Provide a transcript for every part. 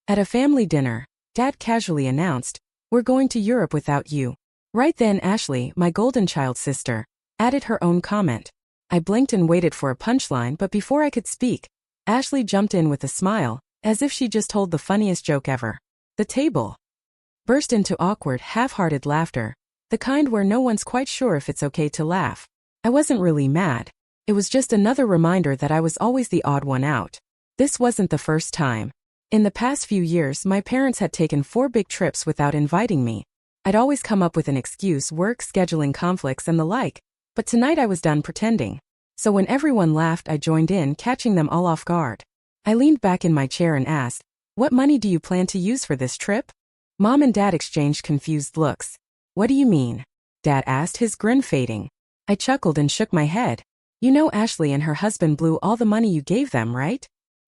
At a family dinner, Dad casually announced, "We're going to Europe without you." Right then Ashley, my golden child sister, added her own comment. I blinked and waited for a punchline, but before I could speak, Ashley jumped in with a smile, as if she just told the funniest joke ever. The table burst into awkward, half-hearted laughter, the kind where no one's quite sure if it's okay to laugh. I wasn't really mad. It was just another reminder that I was always the odd one out. This wasn't the first time. In the past few years, my parents had taken 4 big trips without inviting me. I'd always come up with an excuse, work, scheduling conflicts, and the like, but tonight I was done pretending. So when everyone laughed, I joined in, catching them all off guard. I leaned back in my chair and asked, "What money do you plan to use for this trip?" Mom and Dad exchanged confused looks. "What do you mean?" Dad asked, his grin fading. I chuckled and shook my head. "You know Ashley and her husband blew all the money you gave them, right?"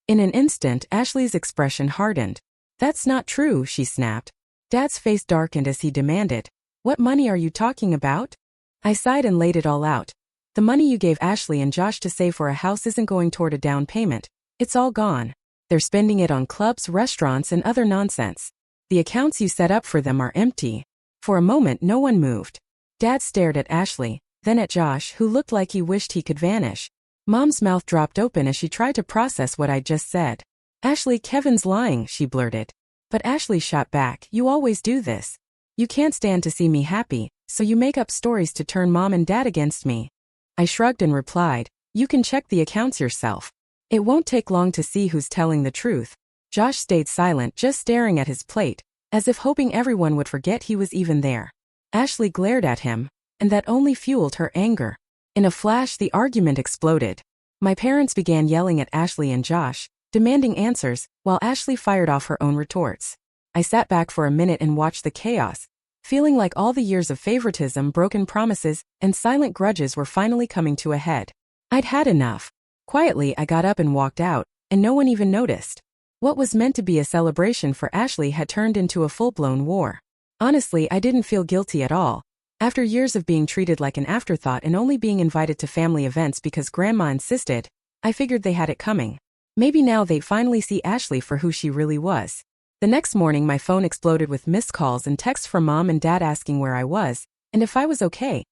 In an instant, Ashley's expression hardened. "That's not true," she snapped. Dad's face darkened as he demanded, "What money are you talking about?" I sighed and laid it all out. "The money you gave Ashley and Josh to save for a house isn't going toward a down payment. It's all gone. They're spending it on clubs, restaurants, and other nonsense. The accounts you set up for them are empty." For a moment, no one moved. Dad stared at Ashley, then at Josh, who looked like he wished he could vanish. Mom's mouth dropped open as she tried to process what I'd just said. "Ashley, Kevin's lying," she blurted. But Ashley shot back, "You always do this. You can't stand to see me happy, so you make up stories to turn Mom and Dad against me." I shrugged and replied, "You can check the accounts yourself. It won't take long to see who's telling the truth." Josh stayed silent, just staring at his plate, as if hoping everyone would forget he was even there. Ashley glared at him, and that only fueled her anger. In a flash, the argument exploded. My parents began yelling at Ashley and Josh, demanding answers, while Ashley fired off her own retorts. I sat back for a minute and watched the chaos, feeling like all the years of favoritism, broken promises, and silent grudges were finally coming to a head. I'd had enough. Quietly, I got up and walked out, and no one even noticed. What was meant to be a celebration for Ashley had turned into a full-blown war. Honestly, I didn't feel guilty at all. After years of being treated like an afterthought and only being invited to family events because Grandma insisted, I figured they had it coming. Maybe now they'd finally see Ashley for who she really was. The next morning, my phone exploded with missed calls and texts from Mom and Dad asking where I was, and if I was okay.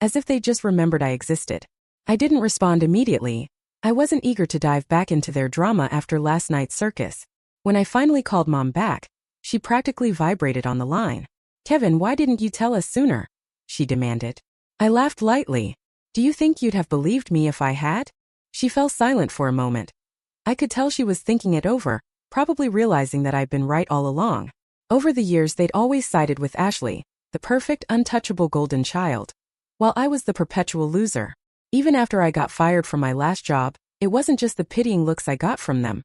As if they just remembered I existed. I didn't respond immediately. I wasn't eager to dive back into their drama after last night's circus. When I finally called Mom back, she practically vibrated on the line. "Kevin, why didn't you tell us sooner?" she demanded. I laughed lightly. "Do you think you'd have believed me if I had?" She fell silent for a moment. I could tell she was thinking it over, probably realizing that I'd been right all along. Over the years, they'd always sided with Ashley, the perfect, untouchable golden child, while I was the perpetual loser. Even after I got fired from my last job, it wasn't just the pitying looks I got from them.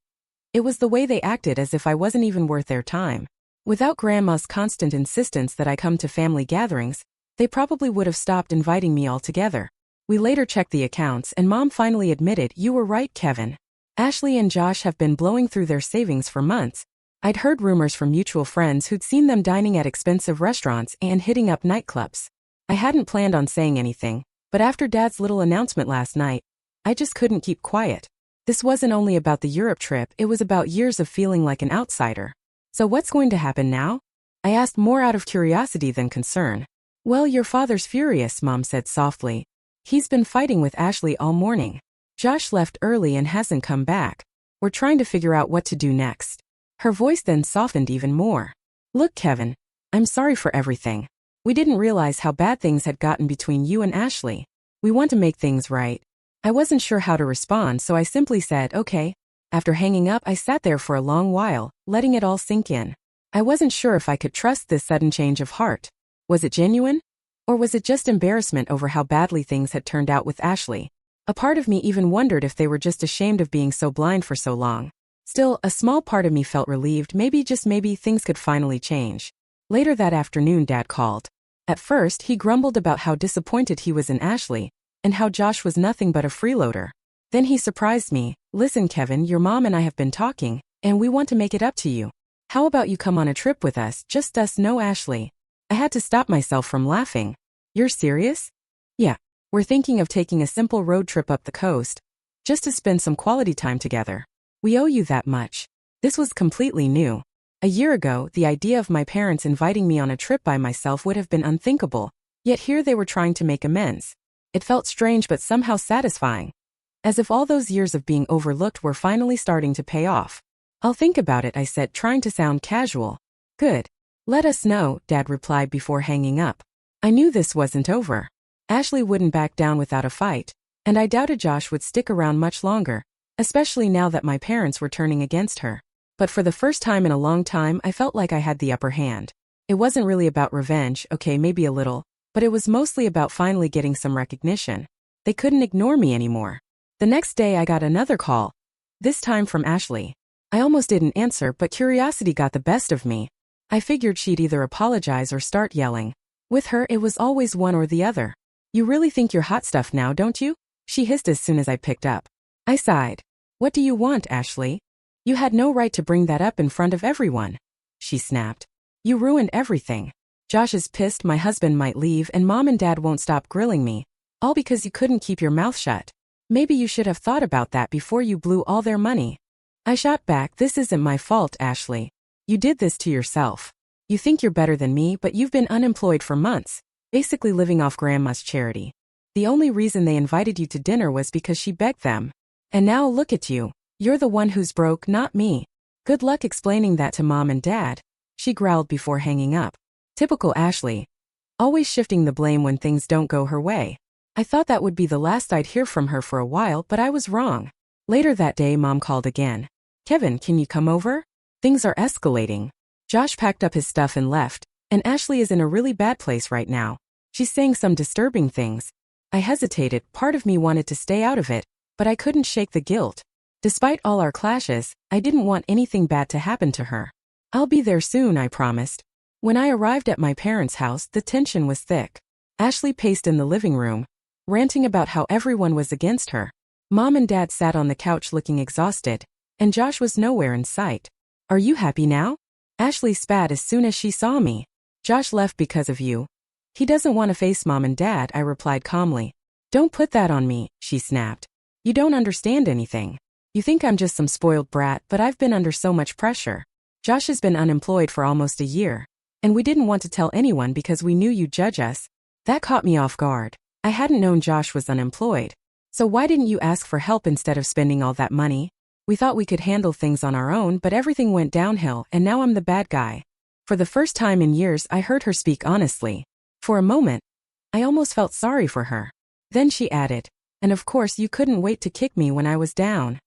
It was the way they acted as if I wasn't even worth their time. Without Grandma's constant insistence that I come to family gatherings, they probably would have stopped inviting me altogether. We later checked the accounts and Mom finally admitted, "You were right, Kevin. Ashley and Josh have been blowing through their savings for months. I'd heard rumors from mutual friends who'd seen them dining at expensive restaurants and hitting up nightclubs. I hadn't planned on saying anything, but after Dad's little announcement last night, I just couldn't keep quiet. This wasn't only about the Europe trip, it was about years of feeling like an outsider. So what's going to happen now?" I asked, more out of curiosity than concern. "Well, your father's furious," Mom said softly. "He's been fighting with Ashley all morning. Josh left early and hasn't come back. We're trying to figure out what to do next." Her voice then softened even more. "Look, Kevin, I'm sorry for everything. We didn't realize how bad things had gotten between you and Ashley. We want to make things right." I wasn't sure how to respond, so I simply said, "Okay." After hanging up, I sat there for a long while, letting it all sink in. I wasn't sure if I could trust this sudden change of heart. Was it genuine? Or was it just embarrassment over how badly things had turned out with Ashley? A part of me even wondered if they were just ashamed of being so blind for so long. Still, a small part of me felt relieved, maybe, just maybe, things could finally change. Later that afternoon, Dad called. At first, he grumbled about how disappointed he was in Ashley, and how Josh was nothing but a freeloader. Then he surprised me. "Listen, Kevin, your mom and I have been talking, and we want to make it up to you. How about you come on a trip with us, just us, no Ashley?" I had to stop myself from laughing. "You're serious?" "Yeah, we're thinking of taking a simple road trip up the coast, just to spend some quality time together. We owe you that much." This was completely new. A year ago, the idea of my parents inviting me on a trip by myself would have been unthinkable, yet here they were trying to make amends. It felt strange but somehow satisfying. As if all those years of being overlooked were finally starting to pay off. I'll think about it, I said, trying to sound casual. Good. Let us know, Dad replied before hanging up. I knew this wasn't over. Ashley wouldn't back down without a fight, and I doubted Josh would stick around much longer, especially now that my parents were turning against her. But for the first time in a long time, I felt like I had the upper hand. It wasn't really about revenge, okay, maybe a little, but it was mostly about finally getting some recognition. They couldn't ignore me anymore. The next day I got another call, this time from Ashley. I almost didn't answer, but curiosity got the best of me. I figured she'd either apologize or start yelling. With her, it was always one or the other. You really think you're hot stuff now, don't you? She hissed as soon as I picked up. I sighed. What do you want, Ashley? You had no right to bring that up in front of everyone. She snapped. You ruined everything. Josh is pissed my husband might leave and Mom and Dad won't stop grilling me. All because you couldn't keep your mouth shut. Maybe you should have thought about that before you blew all their money. I shot back, this isn't my fault, Ashley. You did this to yourself. You think you're better than me, but you've been unemployed for months, basically living off Grandma's charity. The only reason they invited you to dinner was because she begged them. And now look at you. You're the one who's broke, not me. Good luck explaining that to Mom and Dad, she growled before hanging up. Typical Ashley. Always shifting the blame when things don't go her way. I thought that would be the last I'd hear from her for a while, but I was wrong. Later that day, Mom called again. Kevin, can you come over? Things are escalating. Josh packed up his stuff and left, and Ashley is in a really bad place right now. She's saying some disturbing things. I hesitated, part of me wanted to stay out of it, but I couldn't shake the guilt. Despite all our clashes, I didn't want anything bad to happen to her. I'll be there soon, I promised. When I arrived at my parents' house, the tension was thick. Ashley paced in the living room, ranting about how everyone was against her. Mom and Dad sat on the couch looking exhausted, and Josh was nowhere in sight. Are you happy now? Ashley spat as soon as she saw me. Josh left because of you. He doesn't want to face Mom and Dad, I replied calmly. Don't put that on me, she snapped. You don't understand anything. You think I'm just some spoiled brat, but I've been under so much pressure. Josh has been unemployed for almost a year, and we didn't want to tell anyone because we knew you'd judge us. That caught me off guard. I hadn't known Josh was unemployed. So why didn't you ask for help instead of spending all that money? We thought we could handle things on our own, but everything went downhill and now I'm the bad guy. For the first time in years, I heard her speak honestly. For a moment, I almost felt sorry for her. Then she added, and of course you couldn't wait to kick me when I was down.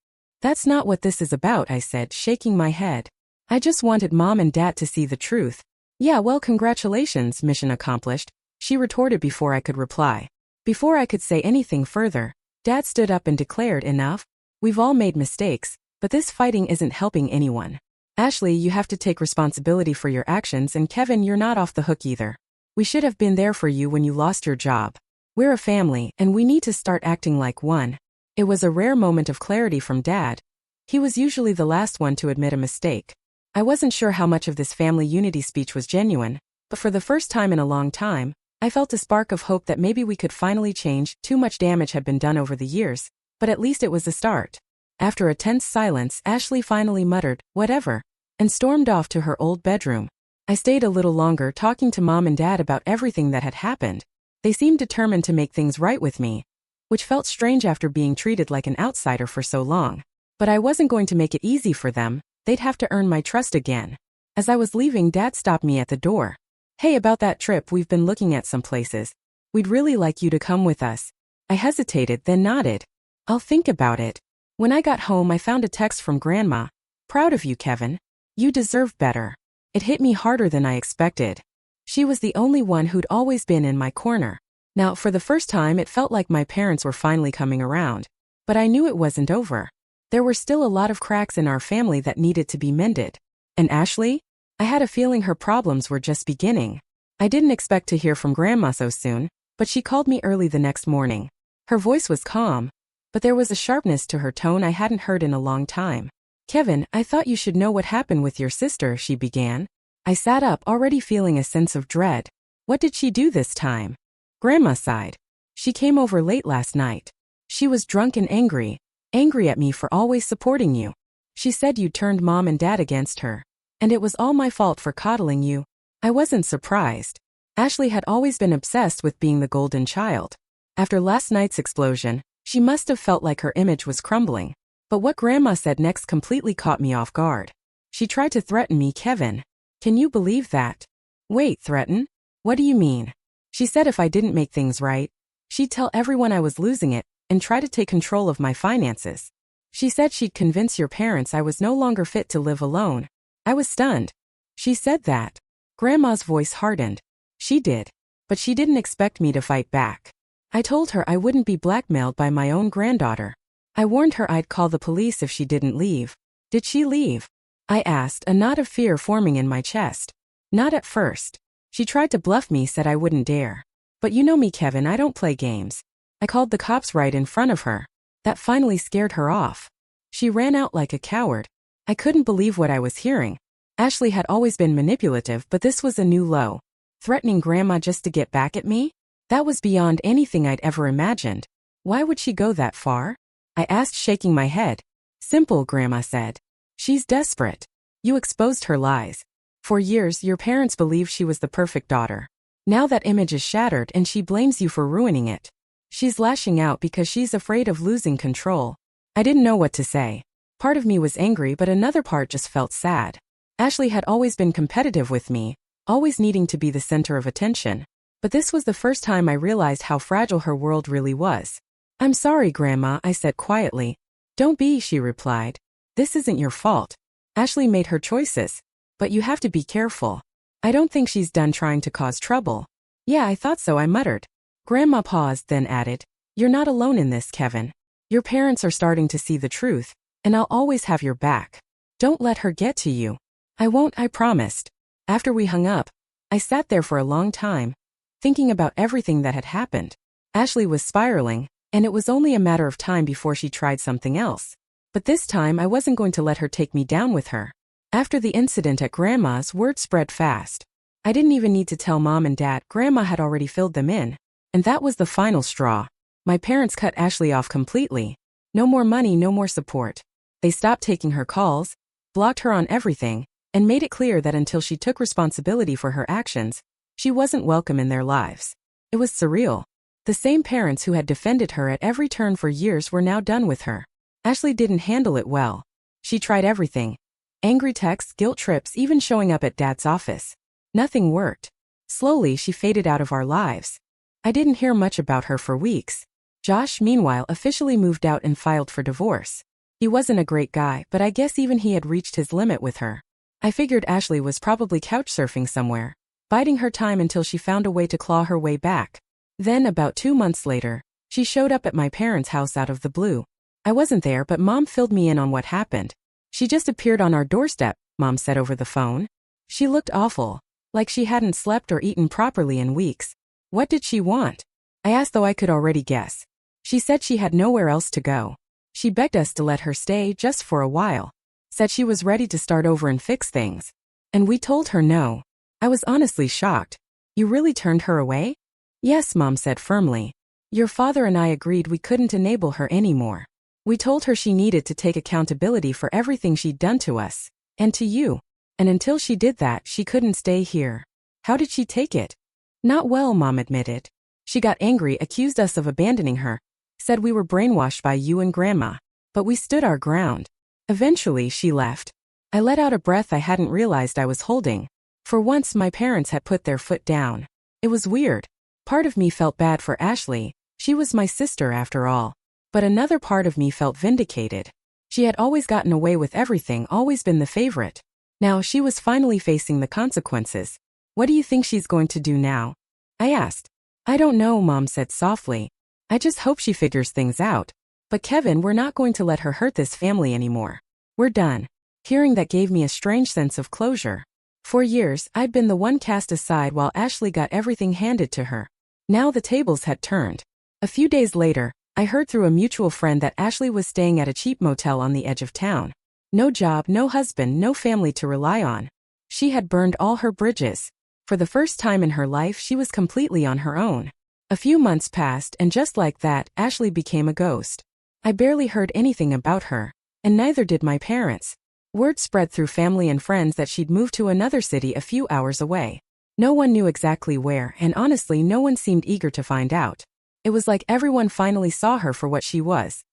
That's not what this is about, I said, shaking my head. I just wanted Mom and Dad to see the truth. Yeah, well, congratulations, mission accomplished, she retorted before I could reply. Before I could say anything further, Dad stood up and declared, enough. We've all made mistakes, but this fighting isn't helping anyone. Ashley, you have to take responsibility for your actions, and Kevin, you're not off the hook either. We should have been there for you when you lost your job. We're a family, and we need to start acting like one. It was a rare moment of clarity from Dad. He was usually the last one to admit a mistake. I wasn't sure how much of this family unity speech was genuine, but for the first time in a long time, I felt a spark of hope that maybe we could finally change. Too much damage had been done over the years, but at least it was a start. After a tense silence, Ashley finally muttered, whatever, and stormed off to her old bedroom. I stayed a little longer talking to Mom and Dad about everything that had happened. They seemed determined to make things right with me, which felt strange after being treated like an outsider for so long. But I wasn't going to make it easy for them. They'd have to earn my trust again. As I was leaving, Dad stopped me at the door. Hey, about that trip, we've been looking at some places. We'd really like you to come with us. I hesitated, then nodded. I'll think about it. When I got home, I found a text from Grandma. Proud of you, Kevin. You deserve better. It hit me harder than I expected. She was the only one who'd always been in my corner. Now, for the first time, it felt like my parents were finally coming around. But I knew it wasn't over. There were still a lot of cracks in our family that needed to be mended. And Ashley? I had a feeling her problems were just beginning. I didn't expect to hear from Grandma so soon, but she called me early the next morning. Her voice was calm, but there was a sharpness to her tone I hadn't heard in a long time. Kevin, I thought you should know what happened with your sister, she began. I sat up, already feeling a sense of dread. What did she do this time? Grandma sighed. She came over late last night. She was drunk and angry at me for always supporting you. She said you turned Mom and Dad against her. And it was all my fault for coddling you. I wasn't surprised. Ashley had always been obsessed with being the golden child. After last night's explosion, she must have felt like her image was crumbling. But what Grandma said next completely caught me off guard. She tried to threaten me, Kevin. Can you believe that? Wait, threaten? What do you mean? She said if I didn't make things right, she'd tell everyone I was losing it and try to take control of my finances. She said she'd convince your parents I was no longer fit to live alone. I was stunned. She said that. Grandma's voice hardened. She did. But she didn't expect me to fight back. I told her I wouldn't be blackmailed by my own granddaughter. I warned her I'd call the police if she didn't leave. Did she leave? I asked, a knot of fear forming in my chest. Not at first. She tried to bluff me, said I wouldn't dare. But you know me, Kevin, I don't play games. I called the cops right in front of her. That finally scared her off. She ran out like a coward. I couldn't believe what I was hearing. Ashley had always been manipulative, but this was a new low. Threatening Grandma just to get back at me? That was beyond anything I'd ever imagined. Why would she go that far? I asked, shaking my head. Simple, Grandma said. She's desperate. You exposed her lies. For years, your parents believed she was the perfect daughter. Now that image is shattered and she blames you for ruining it. She's lashing out because she's afraid of losing control. I didn't know what to say. Part of me was angry, but another part just felt sad. Ashley had always been competitive with me, always needing to be the center of attention. But this was the first time I realized how fragile her world really was. I'm sorry, Grandma, I said quietly. Don't be, she replied. This isn't your fault. Ashley made her choices. But you have to be careful. I don't think she's done trying to cause trouble. Yeah, I thought so, I muttered. Grandma paused, then added, You're not alone in this, Kevin. Your parents are starting to see the truth, and I'll always have your back. Don't let her get to you. I won't, I promised. After we hung up, I sat there for a long time, thinking about everything that had happened. Ashley was spiraling, and it was only a matter of time before she tried something else. But this time I wasn't going to let her take me down with her. After the incident at Grandma's, word spread fast. I didn't even need to tell Mom and Dad. Grandma had already filled them in. And that was the final straw. My parents cut Ashley off completely. No more money, no more support. They stopped taking her calls, blocked her on everything, and made it clear that until she took responsibility for her actions, she wasn't welcome in their lives. It was surreal. The same parents who had defended her at every turn for years were now done with her. Ashley didn't handle it well. She tried everything. Angry texts, guilt trips, even showing up at Dad's office. Nothing worked. Slowly, she faded out of our lives. I didn't hear much about her for weeks. Josh, meanwhile, officially moved out and filed for divorce. He wasn't a great guy, but I guess even he had reached his limit with her. I figured Ashley was probably couch surfing somewhere, biding her time until she found a way to claw her way back. Then, about 2 months later, she showed up at my parents' house out of the blue. I wasn't there, but Mom filled me in on what happened. She just appeared on our doorstep, Mom said over the phone. She looked awful, like she hadn't slept or eaten properly in weeks. What did she want? I asked, though I could already guess. She said she had nowhere else to go. She begged us to let her stay just for a while. Said she was ready to start over and fix things. And we told her no. I was honestly shocked. You really turned her away? Yes, Mom said firmly. Your father and I agreed we couldn't enable her anymore. We told her she needed to take accountability for everything she'd done to us, and to you. And until she did that, she couldn't stay here. How did she take it? Not well, Mom admitted. She got angry, accused us of abandoning her, said we were brainwashed by you and Grandma. But we stood our ground. Eventually, she left. I let out a breath I hadn't realized I was holding. For once, my parents had put their foot down. It was weird. Part of me felt bad for Ashley. She was my sister after all. But another part of me felt vindicated. She had always gotten away with everything, always been the favorite. Now she was finally facing the consequences. What do you think she's going to do now? I asked. I don't know, Mom said softly. I just hope she figures things out. But Kevin, we're not going to let her hurt this family anymore. We're done. Hearing that gave me a strange sense of closure. For years, I'd been the one cast aside while Ashley got everything handed to her. Now the tables had turned. A few days later, I heard through a mutual friend that Ashley was staying at a cheap motel on the edge of town. No job, no husband, no family to rely on. She had burned all her bridges. For the first time in her life, she was completely on her own. A few months passed, and just like that, Ashley became a ghost. I barely heard anything about her, and neither did my parents. Word spread through family and friends that she'd moved to another city a few hours away. No one knew exactly where, and honestly no one seemed eager to find out. It was like everyone finally saw her for what she was.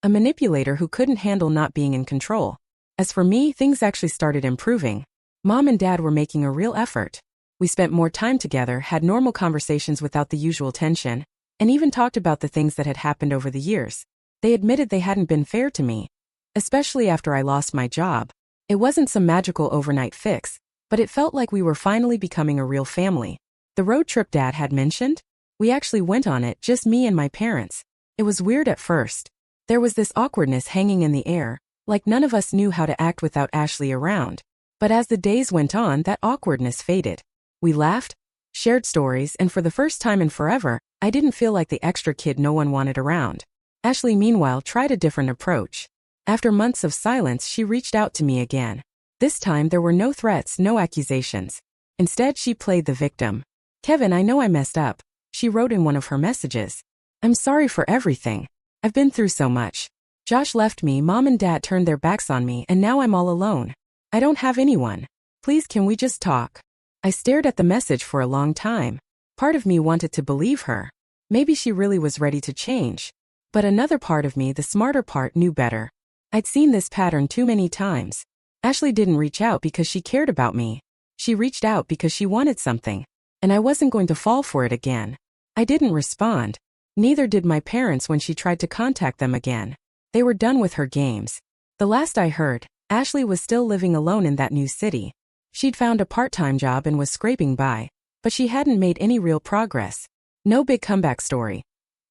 A manipulator who couldn't handle not being in control. As for me, things actually started improving. Mom and Dad were making a real effort. We spent more time together, had normal conversations without the usual tension, and even talked about the things that had happened over the years. They admitted they hadn't been fair to me, especially after I lost my job. It wasn't some magical overnight fix, but it felt like we were finally becoming a real family. The road trip Dad had mentioned? We actually went on it, just me and my parents. It was weird at first. There was this awkwardness hanging in the air, like none of us knew how to act without Ashley around. But as the days went on, that awkwardness faded. We laughed, shared stories, and for the first time in forever, I didn't feel like the extra kid no one wanted around. Ashley, meanwhile, tried a different approach. After months of silence, she reached out to me again. This time, there were no threats, no accusations. Instead, she played the victim. "Kevin, I know I messed up," she wrote in one of her messages. "I'm sorry for everything. I've been through so much. Josh left me, Mom and Dad turned their backs on me, and now I'm all alone. I don't have anyone. Please, can we just talk?" I stared at the message for a long time. Part of me wanted to believe her. Maybe she really was ready to change. But another part of me, the smarter part, knew better. I'd seen this pattern too many times. Ashley didn't reach out because she cared about me. She reached out because she wanted something. And I wasn't going to fall for it again. I didn't respond. Neither did my parents when she tried to contact them again. They were done with her games. The last I heard, Ashley was still living alone in that new city. She'd found a part-time job and was scraping by, but she hadn't made any real progress. No big comeback story.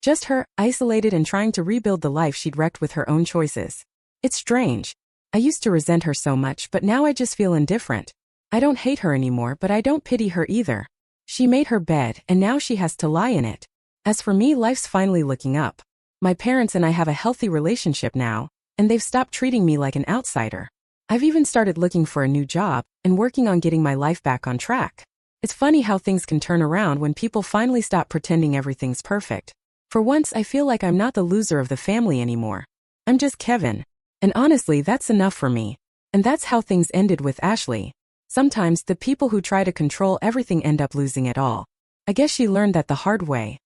Just her, isolated and trying to rebuild the life she'd wrecked with her own choices. It's strange. I used to resent her so much, but now I just feel indifferent. I don't hate her anymore, but I don't pity her either. She made her bed, and now she has to lie in it. As for me, life's finally looking up. My parents and I have a healthy relationship now, and they've stopped treating me like an outsider. I've even started looking for a new job and working on getting my life back on track. It's funny how things can turn around when people finally stop pretending everything's perfect. For once, I feel like I'm not the loser of the family anymore. I'm just Kevin. And honestly, that's enough for me. And that's how things ended with Ashley. Sometimes the people who try to control everything end up losing it all. I guess she learned that the hard way.